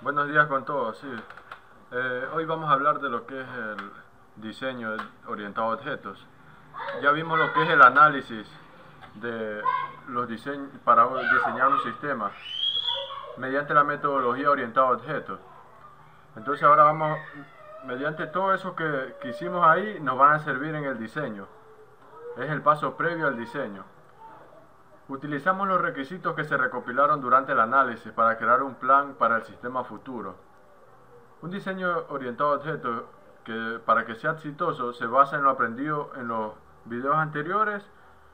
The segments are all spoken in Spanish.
Buenos días con todos, sí. Hoy vamos a hablar de lo que es el diseño orientado a objetos. Ya vimos lo que es el análisis de los diseños para diseñar un sistema mediante la metodología orientada a objetos. Entonces ahora mediante todo eso que hicimos ahí, nos van a servir en el diseño. Es el paso previo al diseño. Utilizamos los requisitos que se recopilaron durante el análisis para crear un plan para el sistema futuro. Un diseño orientado a objetos que para que sea exitoso se basa en lo aprendido en los videos anteriores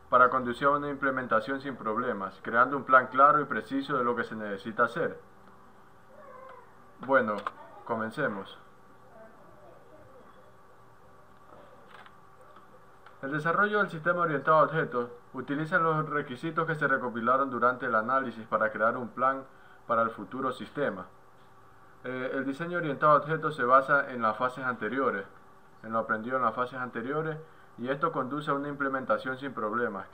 para conducir a una implementación sin problemas, creando un plan claro y preciso de lo que se necesita hacer. Bueno, comencemos. El desarrollo del sistema orientado a objetos utiliza los requisitos que se recopilaron durante el análisis para crear un plan para el futuro sistema. El diseño orientado a objetos se basa en las fases anteriores, en lo aprendido en las fases anteriores, y esto conduce a una implementación sin problemas,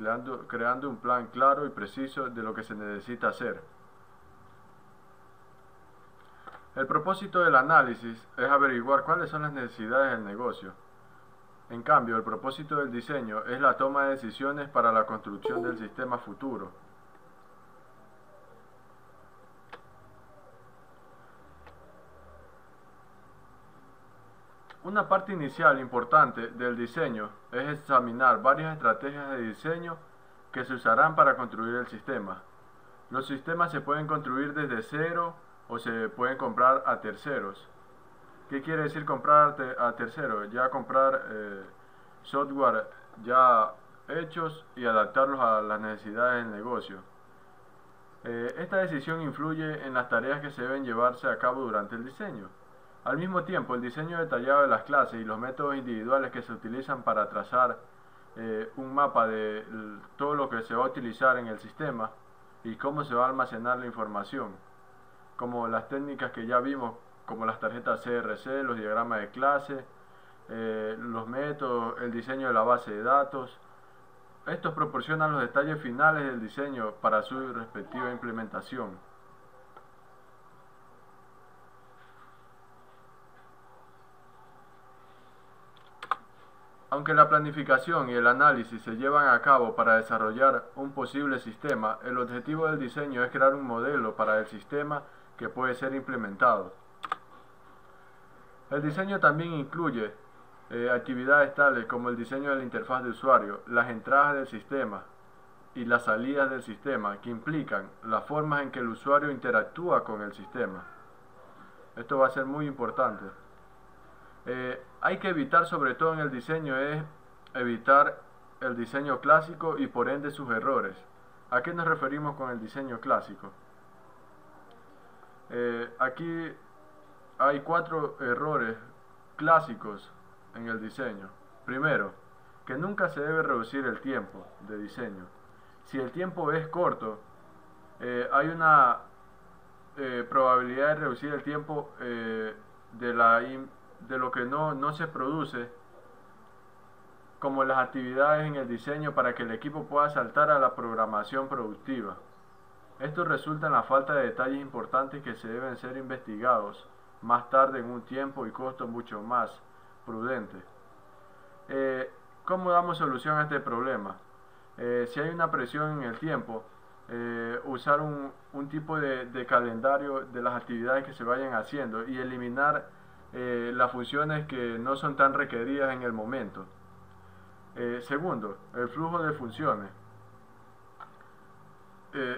creando un plan claro y preciso de lo que se necesita hacer. El propósito del análisis es averiguar cuáles son las necesidades del negocio. En cambio, el propósito del diseño es la toma de decisiones para la construcción del sistema futuro. Una parte inicial importante del diseño es examinar varias estrategias de diseño que se usarán para construir el sistema. Los sistemas se pueden construir desde cero o se pueden comprar a terceros. ¿Qué quiere decir comprar a terceros? Ya comprar software ya hechos y adaptarlos a las necesidades del negocio. Esta decisión influye en las tareas que se deben llevarse a cabo durante el diseño. Al mismo tiempo, el diseño detallado de las clases y los métodos individuales que se utilizan para trazar un mapa de todo lo que se va a utilizar en el sistema y cómo se va a almacenar la información, como las técnicas que ya vimos, como las tarjetas CRC, los diagramas de clase, los métodos, el diseño de la base de datos. Estos proporcionan los detalles finales del diseño para su respectiva implementación. Aunque la planificación y el análisis se llevan a cabo para desarrollar un posible sistema, el objetivo del diseño es crear un modelo para el sistema que puede ser implementado. El diseño también incluye actividades tales como el diseño de la interfaz de usuario, las entradas del sistema y las salidas del sistema, que implican las formas en que el usuario interactúa con el sistema. Esto va a ser muy importante. Hay que evitar, sobre todo en el diseño, es evitar el diseño clásico y por ende sus errores. ¿A qué nos referimos con el diseño clásico? Aquí hay 4 errores clásicos en el diseño. Primero, que nunca se debe reducir el tiempo de diseño. Si el tiempo es corto, hay una probabilidad de reducir el tiempo de lo que no se produce, como las actividades en el diseño para que el equipo pueda saltar a la programación productiva. Esto resulta en la falta de detalles importantes que se deben ser investigados más tarde en un tiempo y costo mucho más prudente. ¿Cómo damos solución a este problema? Si hay una presión en el tiempo, usar un tipo de calendario de las actividades que se vayan haciendo y eliminar las funciones que no son tan requeridas en el momento. Segundo, el flujo de funciones.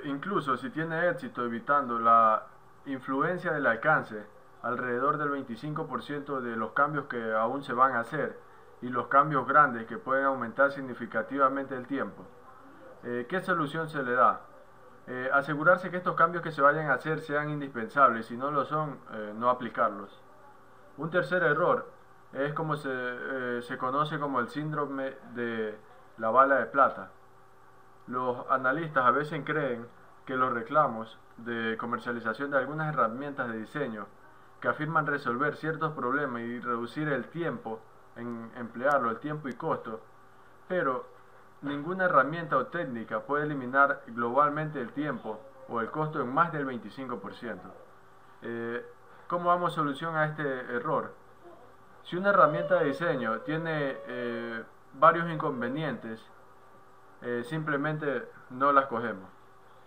Incluso si tiene éxito evitando la influencia del alcance, alrededor del 25% de los cambios que aún se van a hacer y los cambios grandes que pueden aumentar significativamente el tiempo. ¿Qué solución se le da? Asegurarse que estos cambios que se vayan a hacer sean indispensables, si no lo son, no aplicarlos. Un tercer error es como se conoce como el síndrome de la bala de plata. Los analistas a veces creen que los reclamos de comercialización de algunas herramientas de diseño que afirman resolver ciertos problemas y reducir el tiempo en emplearlo, el tiempo y costo, pero ninguna herramienta o técnica puede eliminar globalmente el tiempo o el costo en más del 25%. ¿Cómo damos solución a este error? Si una herramienta de diseño tiene varios inconvenientes, simplemente no la escogemos.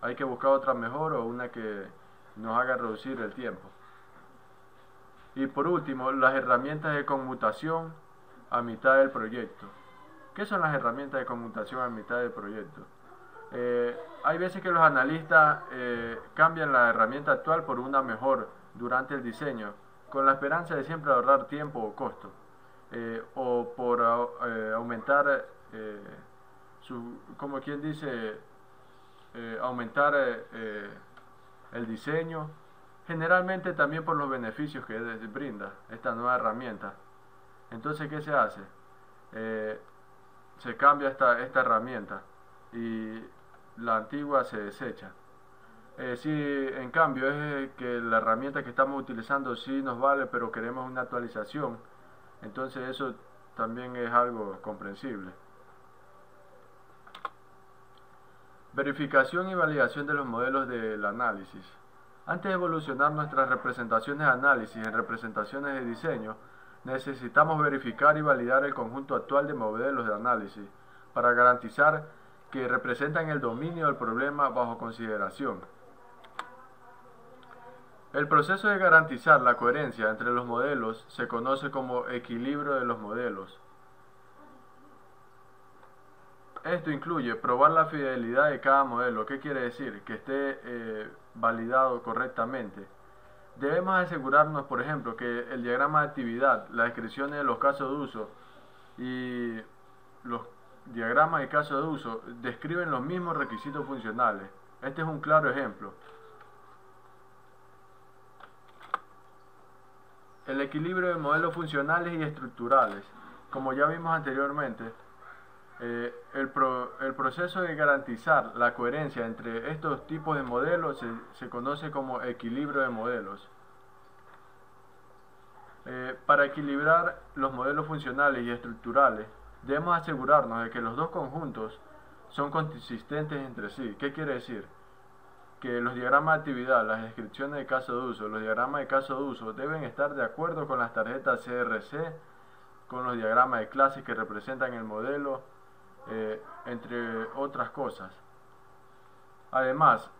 Hay que buscar otra mejor o una que nos haga reducir el tiempo. Y por último, las herramientas de conmutación a mitad del proyecto. ¿Qué son las herramientas de conmutación a mitad del proyecto? Hay veces que los analistas cambian la herramienta actual por una mejor durante el diseño, con la esperanza de siempre ahorrar tiempo o costo, o por aumentar, como quien dice, aumentar el diseño, generalmente también por los beneficios que brinda esta nueva herramienta. Entonces, ¿qué se hace? Se cambia esta herramienta y la antigua se desecha. Si en cambio es que la herramienta que estamos utilizando sí nos vale, pero queremos una actualización, entonces eso también es algo comprensible. Verificación y validación de los modelos del análisis. Antes de evolucionar nuestras representaciones de análisis en representaciones de diseño, necesitamos verificar y validar el conjunto actual de modelos de análisis para garantizar que representan el dominio del problema bajo consideración. El proceso de garantizar la coherencia entre los modelos se conoce como equilibrio de los modelos. Esto incluye probar la fidelidad de cada modelo. ¿Qué quiere decir? Que esté validado correctamente. Debemos asegurarnos, por ejemplo, que el diagrama de actividad, las descripciones de los casos de uso y los diagramas de casos de uso describen los mismos requisitos funcionales. Este es un claro ejemplo. El equilibrio de modelos funcionales y estructurales. Como ya vimos anteriormente, el proceso de garantizar la coherencia entre estos tipos de modelos se conoce como equilibrio de modelos. Para equilibrar los modelos funcionales y estructurales, debemos asegurarnos de que los dos conjuntos son consistentes entre sí. ¿Qué quiere decir? Que los diagramas de actividad, las descripciones de caso de uso, los diagramas de caso de uso deben estar de acuerdo con las tarjetas CRC, con los diagramas de clases que representan el modelo, entre otras cosas. Además,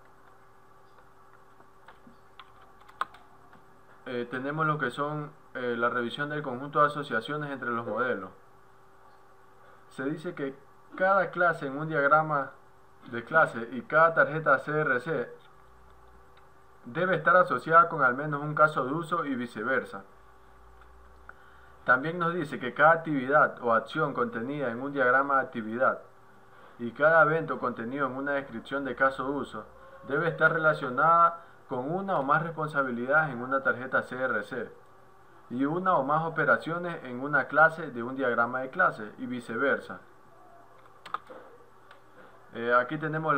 tenemos lo que son la revisión del conjunto de asociaciones entre los modelos. Se dice que cada clase en un diagrama de clase y cada tarjeta CRC debe estar asociada con al menos un caso de uso y viceversa. También nos dice que cada actividad o acción contenida en un diagrama de actividad y cada evento contenido en una descripción de caso de uso debe estar relacionada con una o más responsabilidades en una tarjeta CRC y una o más operaciones en una clase de un diagrama de clase y viceversa. Aquí tenemos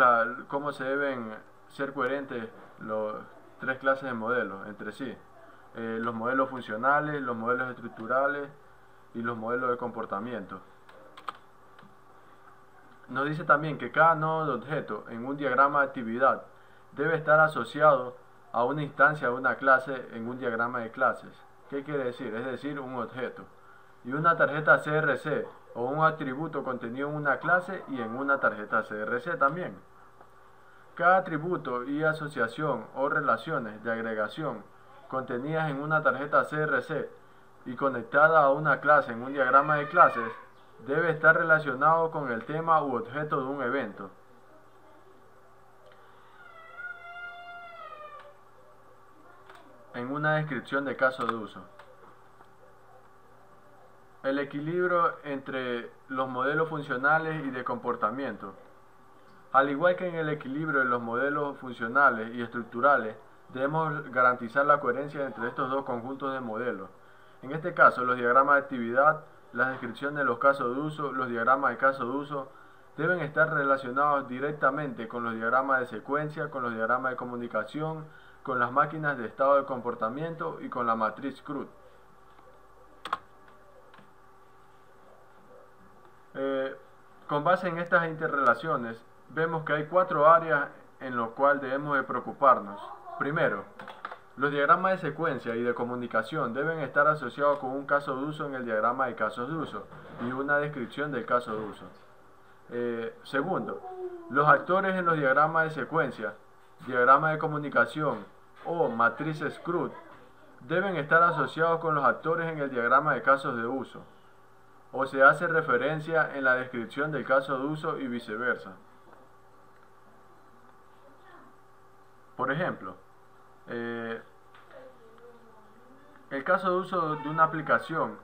cómo se deben ser coherentes las tres clases de modelos entre sí. Los modelos funcionales, los modelos estructurales y los modelos de comportamiento. Nos dice también que cada nodo de objeto en un diagrama de actividad debe estar asociado a una instancia de una clase en un diagrama de clases. ¿Qué quiere decir? Es decir, un objeto. Y una tarjeta CRC o un atributo contenido en una clase y en una tarjeta CRC también. Cada atributo y asociación o relaciones de agregación contenidas en una tarjeta CRC y conectada a una clase en un diagrama de clases debe estar relacionado con el tema u objeto de un evento. En una descripción de caso de uso. El equilibrio entre los modelos funcionales y de comportamiento. Al igual que en el equilibrio de los modelos funcionales y estructurales, debemos garantizar la coherencia entre estos dos conjuntos de modelos. En este caso, los diagramas de actividad, las descripciones de los casos de uso, los diagramas de caso de uso, deben estar relacionados directamente con los diagramas de secuencia, con los diagramas de comunicación, con las máquinas de estado de comportamiento y con la matriz CRUD. Con base en estas interrelaciones, vemos que hay 4 áreas en las cuales debemos de preocuparnos. Primero, Los diagramas de secuencia y de comunicación deben estar asociados con un caso de uso en el diagrama de casos de uso y una descripción del caso de uso. Segundo, los actores en los diagramas de secuencia, diagrama de comunicación o matrices CRUD deben estar asociados con los actores en el diagrama de casos de uso, o se hace referencia en la descripción del caso de uso y viceversa. Por ejemplo, el caso de uso de una aplicación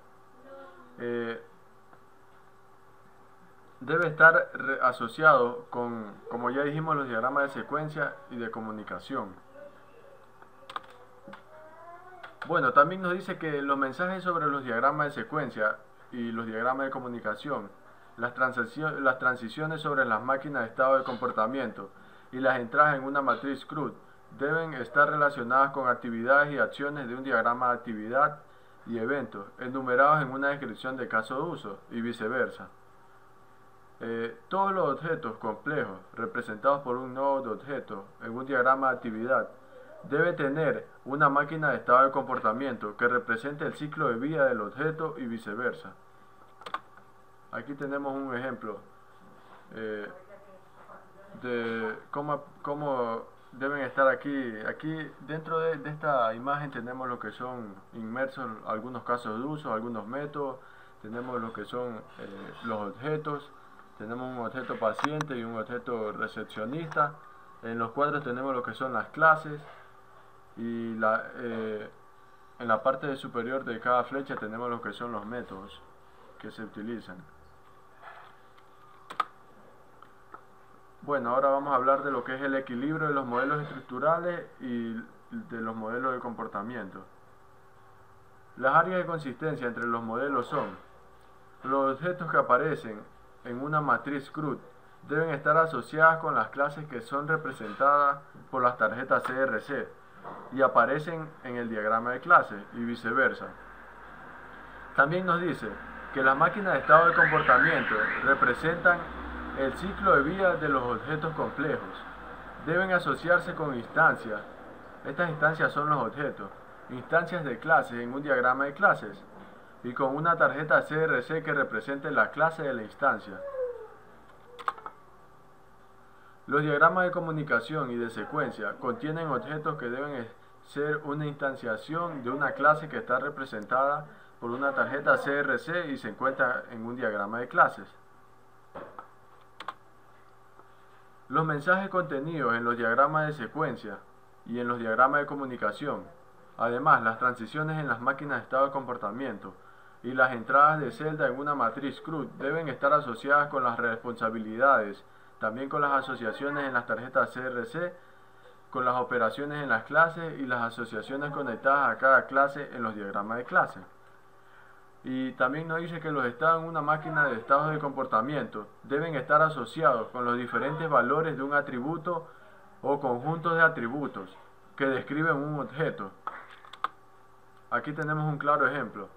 debe estar asociado con, como ya dijimos, los diagramas de secuencia y de comunicación. Bueno, también nos dice que los mensajes sobre los diagramas de secuencia y los diagramas de comunicación, las transiciones sobre las máquinas de estado de comportamiento y las entradas en una matriz CRUD deben estar relacionadas con actividades y acciones de un diagrama de actividad y eventos, enumerados en una descripción de caso de uso, y viceversa. Todos los objetos complejos representados por un nodo de objeto en un diagrama de actividad debe tener una máquina de estado de comportamiento que represente el ciclo de vida del objeto y viceversa. Aquí tenemos un ejemplo de cómo deben estar aquí. Aquí dentro de esta imagen tenemos lo que son inmersos algunos casos de uso, algunos métodos, tenemos lo que son los objetos, tenemos un objeto paciente y un objeto recepcionista. En los cuadros tenemos lo que son las clases y en la parte superior de cada flecha tenemos lo que son los métodos que se utilizan. Bueno, ahora vamos a hablar de lo que es el equilibrio de los modelos estructurales y de los modelos de comportamiento. Las áreas de consistencia entre los modelos son: los objetos que aparecen en una matriz CRUD deben estar asociadas con las clases que son representadas por las tarjetas CRC y aparecen en el diagrama de clases, y viceversa. También nos dice que las máquinas de estado de comportamiento representan el ciclo de vida de los objetos complejos. Deben asociarse con instancias. Estas instancias son los objetos, instancias de clases en un diagrama de clases, y con una tarjeta CRC que represente la clase de la instancia. Los diagramas de comunicación y de secuencia contienen objetos que deben ser una instanciación de una clase que está representada por una tarjeta CRC y se encuentra en un diagrama de clases. Los mensajes contenidos en los diagramas de secuencia y en los diagramas de comunicación, además las transiciones en las máquinas de estado de comportamiento y las entradas de celda en una matriz CRUD deben estar asociadas con las responsabilidades, también con las asociaciones en las tarjetas CRC, con las operaciones en las clases y las asociaciones conectadas a cada clase en los diagramas de clase. Y también nos dice que los estados en una máquina de estados de comportamiento deben estar asociados con los diferentes valores de un atributo o conjuntos de atributos que describen un objeto. Aquí tenemos un claro ejemplo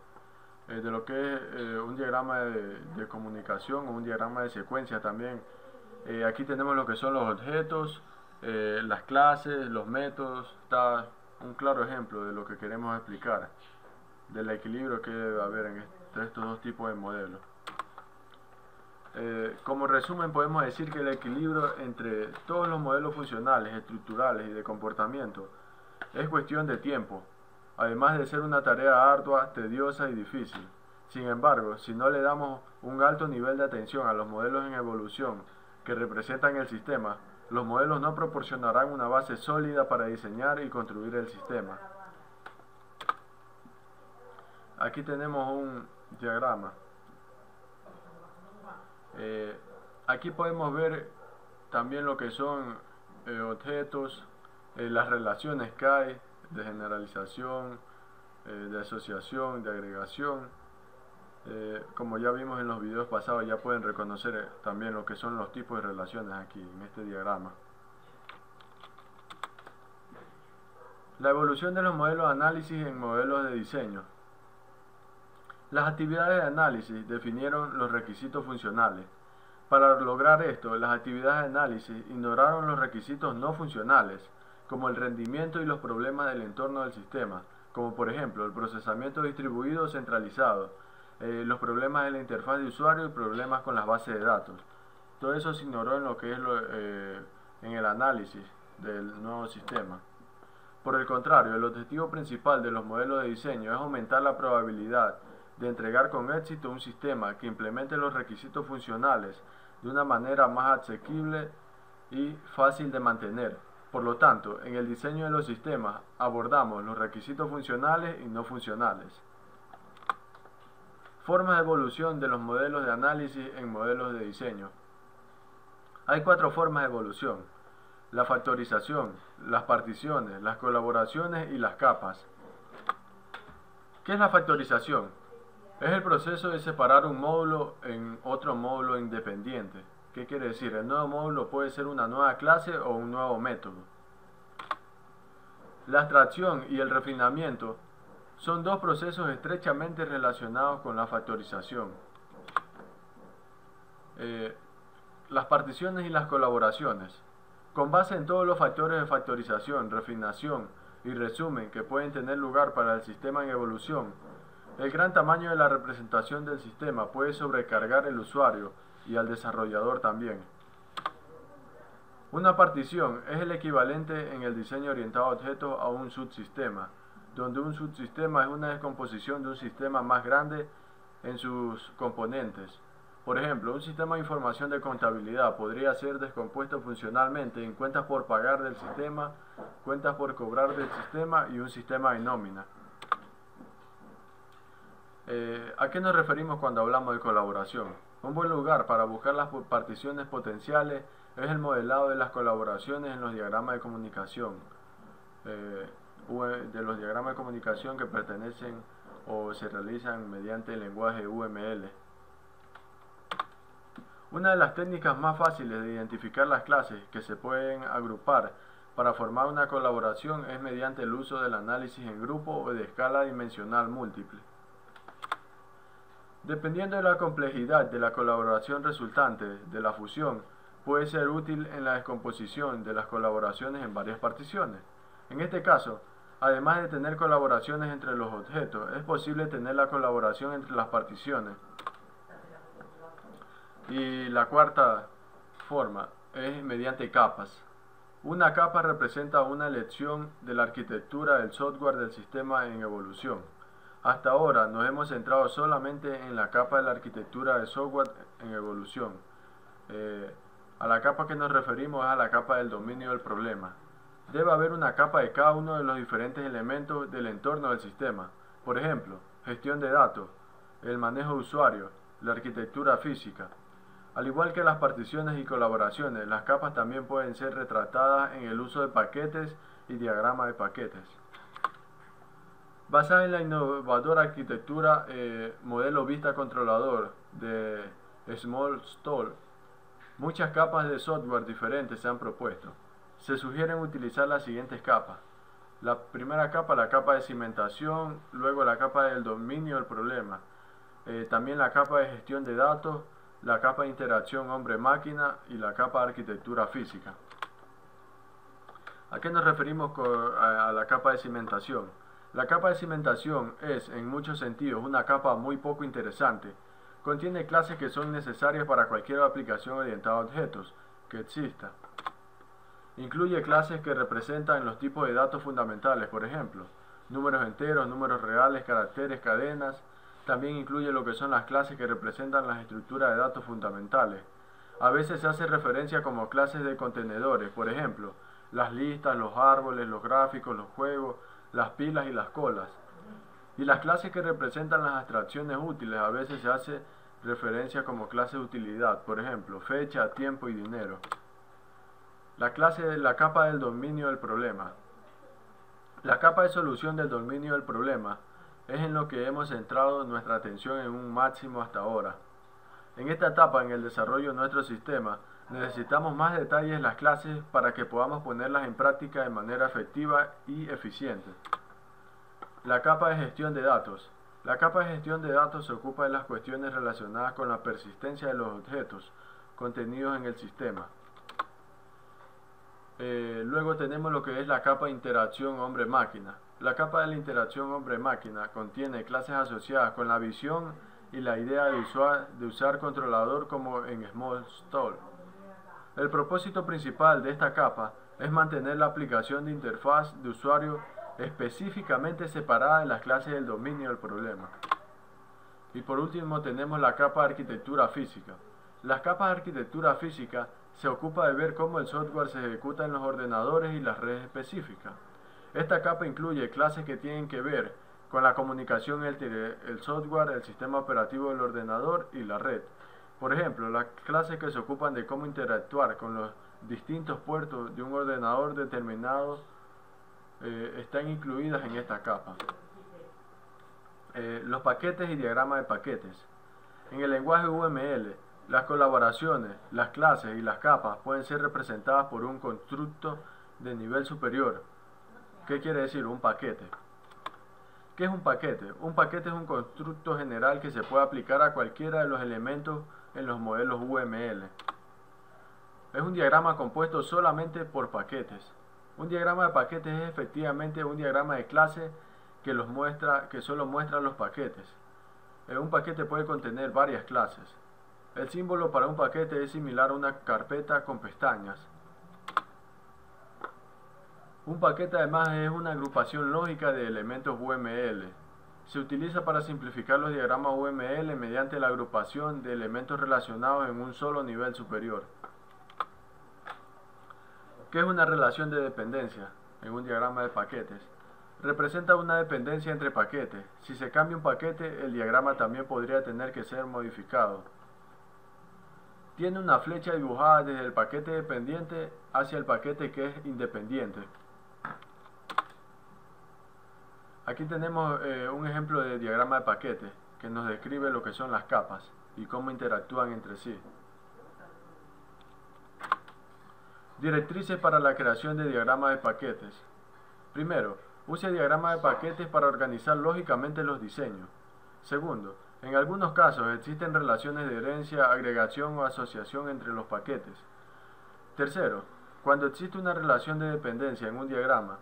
de lo que es un diagrama de comunicación o un diagrama de secuencia también. Aquí tenemos lo que son los objetos, las clases, los métodos. Está un claro ejemplo de lo que queremos explicar, del equilibrio que debe haber entre estos dos tipos de modelos. Como resumen, podemos decir que el equilibrio entre todos los modelos funcionales, estructurales y de comportamiento es cuestión de tiempo, además de ser una tarea ardua, tediosa y difícil. Sin embargo, si no le damos un alto nivel de atención a los modelos en evolución que representan el sistema, los modelos no proporcionarán una base sólida para diseñar y construir el sistema. Aquí tenemos un diagrama. Aquí podemos ver también lo que son objetos, las relaciones que hay de generalización, de asociación, de agregación. Como ya vimos en los videos pasados, ya pueden reconocer también lo que son los tipos de relaciones aquí en este diagrama. La evolución de los modelos de análisis en modelos de diseño. Las actividades de análisis definieron los requisitos funcionales. Para lograr esto, las actividades de análisis ignoraron los requisitos no funcionales como el rendimiento y los problemas del entorno del sistema, como por ejemplo el procesamiento distribuido o centralizado, los problemas de la interfaz de usuario y problemas con las bases de datos. Todo eso se ignoró en lo que es en el análisis del nuevo sistema. Por el contrario, el objetivo principal de los modelos de diseño es aumentar la probabilidad de entregar con éxito un sistema que implemente los requisitos funcionales de una manera más asequible y fácil de mantener. Por lo tanto, en el diseño de los sistemas abordamos los requisitos funcionales y no funcionales. Formas de evolución de los modelos de análisis en modelos de diseño. Hay 4 formas de evolución: la factorización, las particiones, las colaboraciones y las capas. ¿Qué es la factorización? Es el proceso de separar un módulo en otro módulo independiente. ¿Qué quiere decir? El nuevo módulo puede ser una nueva clase o un nuevo método. La abstracción y el refinamiento son 2 procesos estrechamente relacionados con la factorización. Las particiones y las colaboraciones. Con base en todos los factores de factorización, refinación y resumen que pueden tener lugar para el sistema en evolución, el gran tamaño de la representación del sistema puede sobrecargar al usuario y al desarrollador también. Una partición es el equivalente en el diseño orientado a objetos a un subsistema, donde un subsistema es una descomposición de un sistema más grande en sus componentes. Por ejemplo, un sistema de información de contabilidad podría ser descompuesto funcionalmente en cuentas por pagar del sistema, cuentas por cobrar del sistema y un sistema de nómina. ¿A qué nos referimos cuando hablamos de colaboración? Un buen lugar para buscar las particiones potenciales es el modelado de las colaboraciones en los diagramas de comunicación, que pertenecen o se realizan mediante el lenguaje UML. Una de las técnicas más fáciles de identificar las clases que se pueden agrupar para formar una colaboración es mediante el uso del análisis en grupo o de escala dimensional múltiple. Dependiendo de la complejidad de la colaboración resultante de la fusión, puede ser útil en la descomposición de las colaboraciones en varias particiones. En este caso, además de tener colaboraciones entre los objetos, es posible tener la colaboración entre las particiones. Y la cuarta forma es mediante capas. Una capa representa una elección de la arquitectura del software del sistema en evolución. Hasta ahora nos hemos centrado solamente en la capa de la arquitectura de software en evolución. A la capa que nos referimos es a la capa del dominio del problema. Debe haber una capa de cada uno de los diferentes elementos del entorno del sistema. Por ejemplo, gestión de datos, el manejo de usuarios, la arquitectura física. Al igual que las particiones y colaboraciones, las capas también pueden ser retratadas en el uso de paquetes y diagramas de paquetes. Basada en la innovadora arquitectura modelo vista controlador de Smallstone, muchas capas de software diferentes se han propuesto. Se sugieren utilizar las siguientes capas. La primera capa, la capa de cimentación, luego la capa del dominio del problema, también la capa de gestión de datos, la capa de interacción hombre-máquina y la capa de arquitectura física. ¿A qué nos referimos a la capa de cimentación? La capa de cimentación es, en muchos sentidos, una capa muy poco interesante. Contiene clases que son necesarias para cualquier aplicación orientada a objetos que exista. Incluye clases que representan los tipos de datos fundamentales, por ejemplo, números enteros, números reales, caracteres, cadenas. También incluye lo que son las clases que representan las estructuras de datos fundamentales. A veces se hace referencia como clases de contenedores, por ejemplo, las listas, los árboles, los gráficos, los juegos, las pilas y las colas. Y las clases que representan las abstracciones útiles a veces se hace referencia como clase de utilidad, por ejemplo, fecha, tiempo y dinero. La capa del dominio del problema. La capa de solución del dominio del problema es en lo que hemos centrado nuestra atención en un máximo hasta ahora. En esta etapa en el desarrollo de nuestro sistema, necesitamos más detalles en las clases para que podamos ponerlas en práctica de manera efectiva y eficiente. La capa de gestión de datos. La capa de gestión de datos se ocupa de las cuestiones relacionadas con la persistencia de los objetos contenidos en el sistema. Luego tenemos lo que es la capa de interacción hombre-máquina. La capa de la interacción hombre-máquina contiene clases asociadas con la visión y la idea de usar controlador como en Smalltalk. El propósito principal de esta capa es mantener la aplicación de interfaz de usuario específicamente separada de las clases del dominio del problema. Y por último tenemos la capa de arquitectura física. Las capas de arquitectura física se ocupa de ver cómo el software se ejecuta en los ordenadores y las redes específicas. Esta capa incluye clases que tienen que ver con la comunicación entre el software, el sistema operativo del ordenador y la red. Por ejemplo, las clases que se ocupan de cómo interactuar con los distintos puertos de un ordenador determinado están incluidas en esta capa. Los paquetes y diagramas de paquetes. En el lenguaje UML, las colaboraciones, las clases y las capas pueden ser representadas por un constructo de nivel superior. ¿Qué quiere decir un paquete? ¿Qué es un paquete? Un paquete es un constructo general que se puede aplicar a cualquiera de los elementos en los modelos UML. Es un diagrama compuesto solamente por paquetes. Un diagrama de paquetes es efectivamente un diagrama de clase que solo muestra los paquetes. Un paquete puede contener varias clases. El símbolo para un paquete es similar a una carpeta con pestañas. Un paquete además es una agrupación lógica de elementos UML. Se utiliza para simplificar los diagramas UML mediante la agrupación de elementos relacionados en un solo nivel superior. ¿Qué es una relación de dependencia en un diagrama de paquetes? Representa una dependencia entre paquetes. Si se cambia un paquete, el diagrama también podría tener que ser modificado. Tiene una flecha dibujada desde el paquete dependiente hacia el paquete que es independiente. Aquí tenemos un ejemplo de diagrama de paquete que nos describe lo que son las capas y cómo interactúan entre sí. Directrices para la creación de diagramas de paquetes. Primero, use diagramas de paquetes para organizar lógicamente los diseños. Segundo, en algunos casos existen relaciones de herencia, agregación o asociación entre los paquetes. Tercero, cuando existe una relación de dependencia en un diagrama,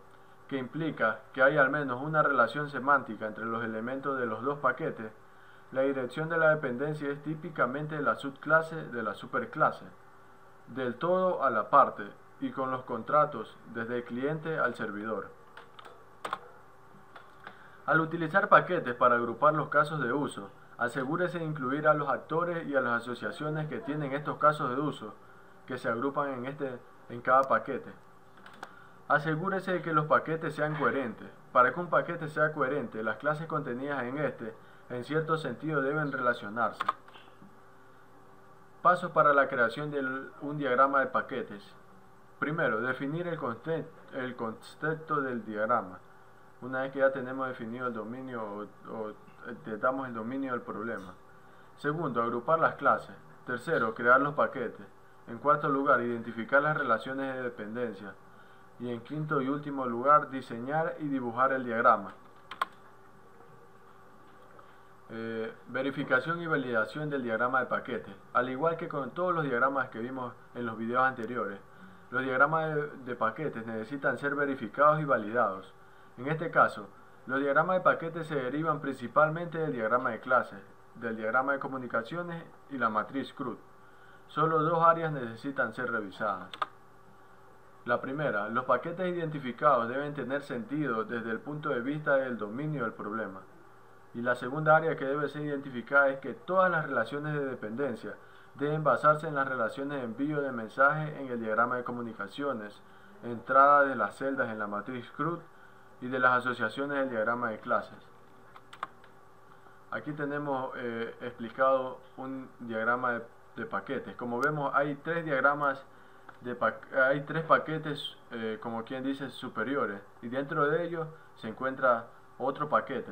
que implica que hay al menos una relación semántica entre los elementos de los dos paquetes, la dirección de la dependencia es típicamente la subclase de la superclase, del todo a la parte y con los contratos desde el cliente al servidor. Al utilizar paquetes para agrupar los casos de uso, asegúrese de incluir a los actores y a las asociaciones que tienen estos casos de uso, que se agrupan en cada paquete. Asegúrese de que los paquetes sean coherentes. Para que un paquete sea coherente, las clases contenidas en en cierto sentido, deben relacionarse. Pasos para la creación de un diagrama de paquetes. Primero, definir el concepto del diagrama. Una vez que ya tenemos definido el dominio o damos el dominio del problema. Segundo, agrupar las clases. Tercero, crear los paquetes. En cuarto lugar, identificar las relaciones de dependencia. Y en quinto y último lugar, diseñar y dibujar el diagrama. Verificación y validación del diagrama de paquetes. Al igual que con todos los diagramas que vimos en los videos anteriores, los diagramas de paquetes necesitan ser verificados y validados. En este caso, los diagramas de paquetes se derivan principalmente del diagrama de clases, del diagrama de comunicaciones y la matriz CRUD. Solo dos áreas necesitan ser revisadas. La primera, los paquetes identificados deben tener sentido desde el punto de vista del dominio del problema. Y la segunda área que debe ser identificada es que todas las relaciones de dependencia deben basarse en las relaciones de envío de mensajes en el diagrama de comunicaciones, entrada de las celdas en la matriz CRUD y de las asociaciones del diagrama de clases. Aquí tenemos explicado un diagrama de paquetes. Como vemos, hay tres paquetes, como quien dice, superiores, y dentro de ellos se encuentra otro paquete,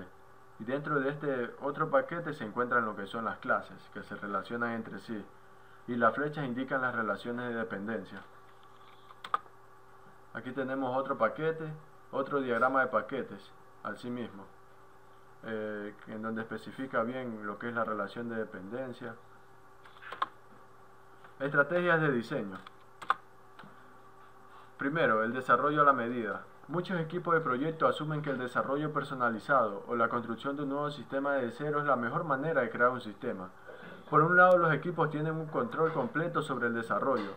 y dentro de este otro paquete se encuentran lo que son las clases, que se relacionan entre sí, y las flechas indican las relaciones de dependencia. Aquí tenemos otro paquete, otro diagrama de paquetes, así mismo, en donde especifica bien lo que es la relación de dependencia. Estrategias de diseño. Primero, el desarrollo a la medida. Muchos equipos de proyecto asumen que el desarrollo personalizado o la construcción de un nuevo sistema de cero es la mejor manera de crear un sistema. Por un lado, los equipos tienen un control completo sobre el desarrollo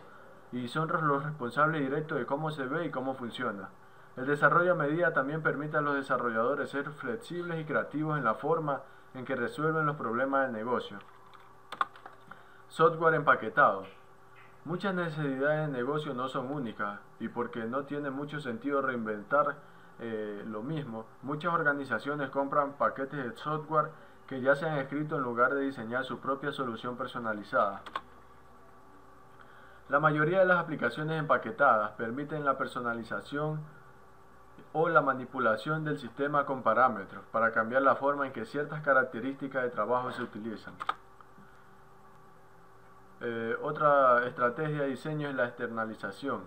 y son los responsables directos de cómo se ve y cómo funciona. El desarrollo a medida también permite a los desarrolladores ser flexibles y creativos en la forma en que resuelven los problemas del negocio. Software empaquetado. Muchas necesidades de negocio no son únicas y porque no tiene mucho sentido reinventar lo mismo, muchas organizaciones compran paquetes de software que ya se han escrito en lugar de diseñar su propia solución personalizada. La mayoría de las aplicaciones empaquetadas permiten la personalización o la manipulación del sistema con parámetros para cambiar la forma en que ciertas características de trabajo se utilizan. Otra estrategia de diseño es la externalización.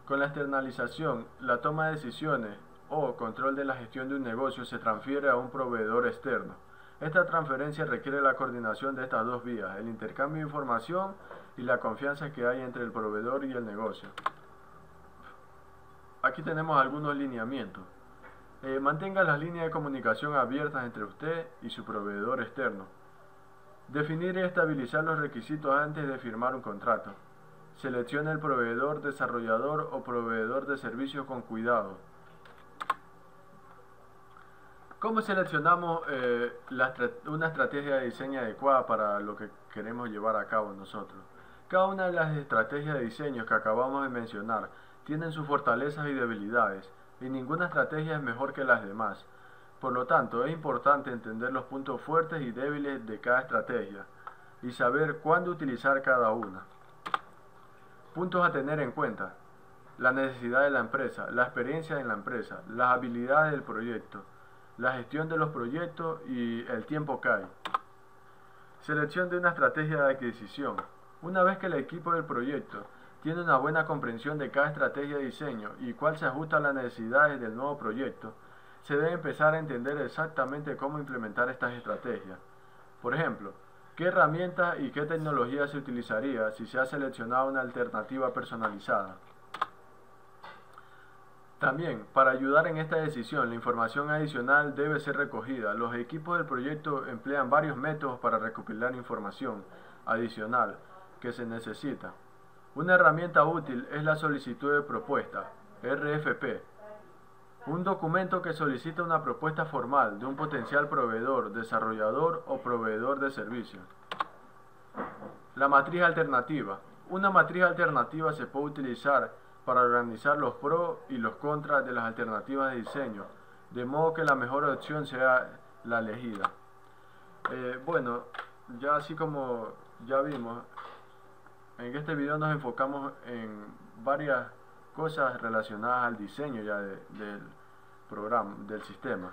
Con la externalización, la toma de decisiones o control de la gestión de un negocio se transfiere a un proveedor externo. Esta transferencia requiere la coordinación de estas dos vías, el intercambio de información y la confianza que hay entre el proveedor y el negocio. Aquí tenemos algunos lineamientos. Mantenga las líneas de comunicación abiertas entre usted y su proveedor externo. Definir y estabilizar los requisitos antes de firmar un contrato. Seleccione el proveedor, desarrollador o proveedor de servicios con cuidado. ¿Cómo seleccionamos una estrategia de diseño adecuada para lo que queremos llevar a cabo nosotros? Cada una de las estrategias de diseño que acabamos de mencionar tienen sus fortalezas y debilidades, y ninguna estrategia es mejor que las demás. Por lo tanto, es importante entender los puntos fuertes y débiles de cada estrategia y saber cuándo utilizar cada una. Puntos a tener en cuenta: la necesidad de la empresa, la experiencia en la empresa, las habilidades del proyecto, la gestión de los proyectos y el tiempo que hay. Selección de una estrategia de adquisición. Una vez que el equipo del proyecto tiene una buena comprensión de cada estrategia de diseño y cuál se ajusta a las necesidades del nuevo proyecto, se debe empezar a entender exactamente cómo implementar estas estrategias. Por ejemplo, ¿qué herramientas y qué tecnología se utilizaría si se ha seleccionado una alternativa personalizada? También, para ayudar en esta decisión, la información adicional debe ser recogida. Los equipos del proyecto emplean varios métodos para recopilar información adicional que se necesita. Una herramienta útil es la solicitud de propuesta, RFP. Un documento que solicita una propuesta formal de un potencial proveedor, desarrollador o proveedor de servicios. La matriz alternativa. Una matriz alternativa se puede utilizar para organizar los pros y los contras de las alternativas de diseño, de modo que la mejor opción sea la elegida. Bueno, ya así como ya vimos, en este video nos enfocamos en varias cosas relacionadas al diseño ya del programa, del sistema.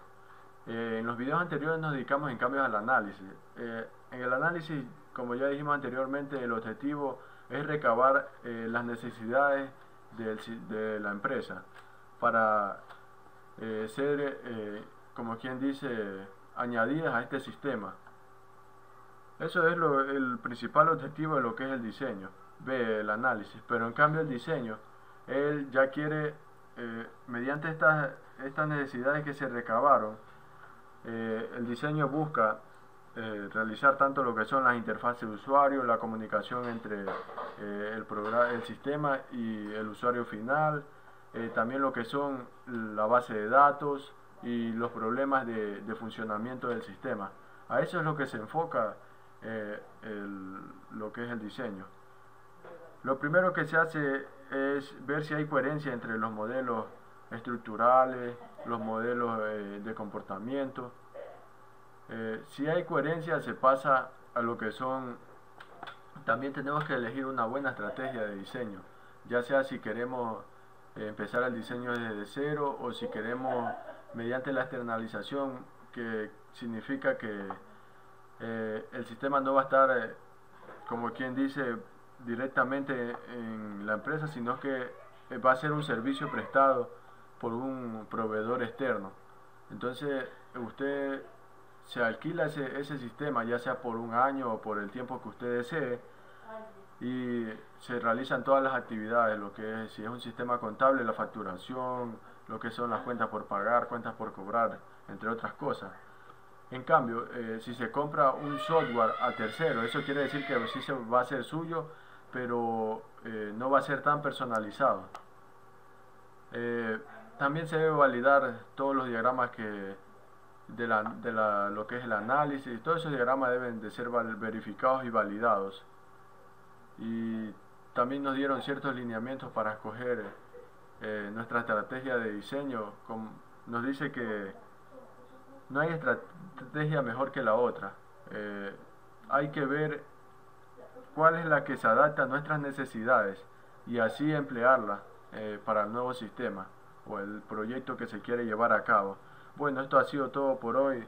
En los videos anteriores nos dedicamos en cambio al análisis. En el análisis, como ya dijimos anteriormente, el objetivo es recabar las necesidades de la empresa para ser, como quien dice, añadidas a este sistema. Eso es el principal objetivo de lo que es el diseño, el análisis. Pero en cambio el diseño, él ya quiere, mediante estas necesidades que se recabaron, el diseño busca realizar tanto lo que son las interfaces de usuario, la comunicación entre el sistema y el usuario final, también lo que son la base de datos y los problemas de funcionamiento del sistema. A eso es lo que se enfoca lo que es el diseño. Lo primero que se hace es ver si hay coherencia entre los modelos estructurales, los modelos de comportamiento. Si hay coherencia, se pasa a lo que son, también tenemos que elegir una buena estrategia de diseño, ya sea si queremos empezar el diseño desde cero o si queremos mediante la externalización, que significa que el sistema no va a estar, como quien dice, directamente en la empresa, sino que va a ser un servicio prestado por un proveedor externo. Entonces usted se alquila ese sistema, ya sea por un año o por el tiempo que usted desee, y se realizan todas las actividades, lo que es, si es un sistema contable, la facturación, lo que son las cuentas por pagar, cuentas por cobrar, entre otras cosas. En cambio, si se compra un software a tercero, eso quiere decir que sí se va a ser suyo, pero no va a ser tan personalizado. Eh, También se debe validar todos los diagramas lo que es el análisis. Todos esos diagramas deben de ser verificados y validados. Y también nos dieron ciertos lineamientos para escoger nuestra estrategia de diseño. Nos dice que no hay estrategia mejor que la otra. Eh, Hay que ver cuál es la que se adapta a nuestras necesidades y así emplearla para el nuevo sistema o el proyecto que se quiere llevar a cabo. Bueno, esto ha sido todo por hoy.